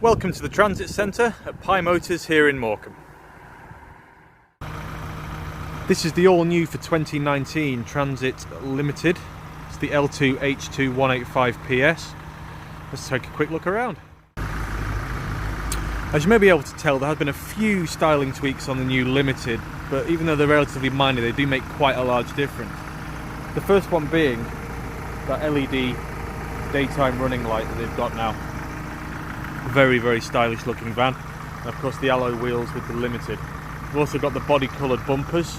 Welcome to the Transit Centre at Pye Motors here in Morecambe. This is the all-new for 2019 Transit Limited. It's the L2 H2 185 PS. Let's take a quick look around. As you may be able to tell, there have been a few styling tweaks on the new Limited, but even though they're relatively minor, they do make quite a large difference. The first one being that LED daytime running light that they've got now. Very, very stylish looking van. And of course the alloy wheels with the Limited. We've also got the body coloured bumpers,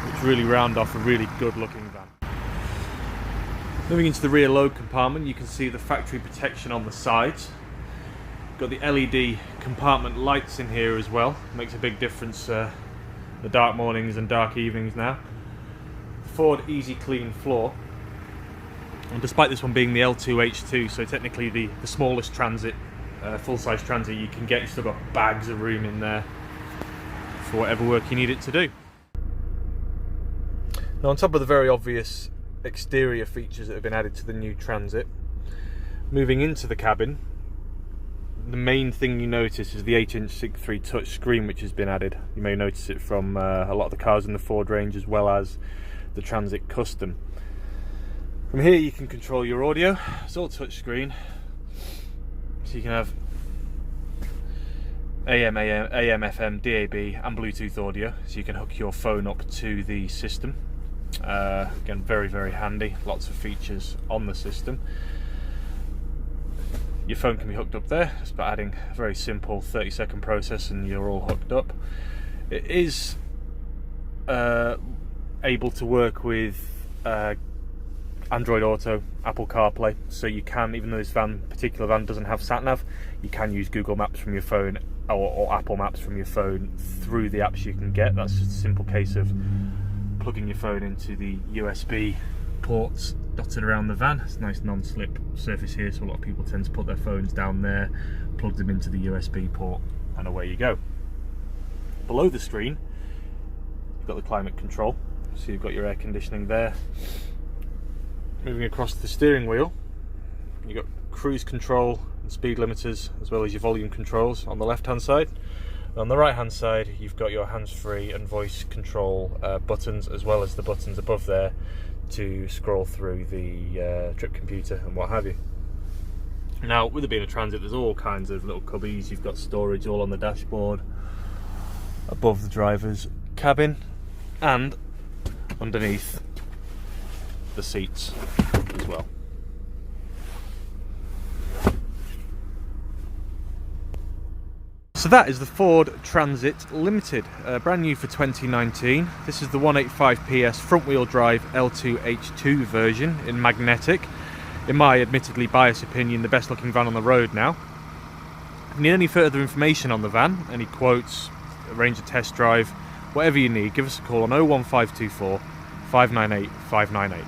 which really round off a really good looking van. Moving into the rear load compartment, you can see the factory protection on the sides. Got the LED compartment lights in here as well. Makes a big difference the dark mornings and dark evenings now. Ford Easy Clean floor. And despite this one being the L2 H2, so technically the smallest Transit, full-size Transit you can get, you've still got bags of room in there for whatever work you need it to do. Now, on top of the very obvious exterior features that have been added to the new Transit, moving into the cabin, the main thing you notice is the 8-inch SIG3 touch screen which has been added. You may notice it from a lot of the cars in the Ford range as well as the Transit Custom. From here you can control your audio. It's all touchscreen, so you can have AM, FM, DAB and Bluetooth audio, so you can hook your phone up to the system. Again, very, very handy, lots of features on the system. Your phone can be hooked up there, just by adding a very simple 30-second process and you're all hooked up. It is able to work with Android Auto, Apple CarPlay, so you can, even though this particular van doesn't have sat-nav, you can use Google Maps from your phone or Apple Maps from your phone through the apps you can get. That's just a simple case of plugging your phone into the USB ports dotted around the van. It's a nice non-slip surface here, so a lot of people tend to put their phones down there, plug them into the USB port, and away you go. Below the screen, you've got the climate control, so you've got your air conditioning there. Moving across the steering wheel, you've got cruise control and speed limiters, as well as your volume controls on the left hand side. And on the right hand side you've got your hands-free and voice control buttons, as well as the buttons above there to scroll through the trip computer and what have you. Now, with it being a Transit, there's all kinds of little cubbies. You've got storage all on the dashboard, above the driver's cabin, and underneath the seats as well. So that is the Ford Transit Limited, brand new for 2019. This is the 185 PS front wheel drive L2 H2 version in magnetic. In my admittedly biased opinion, the best looking van on the road now. If you need any further information on the van, any quotes, arrange a test drive, whatever you need, give us a call on 01524 598 598.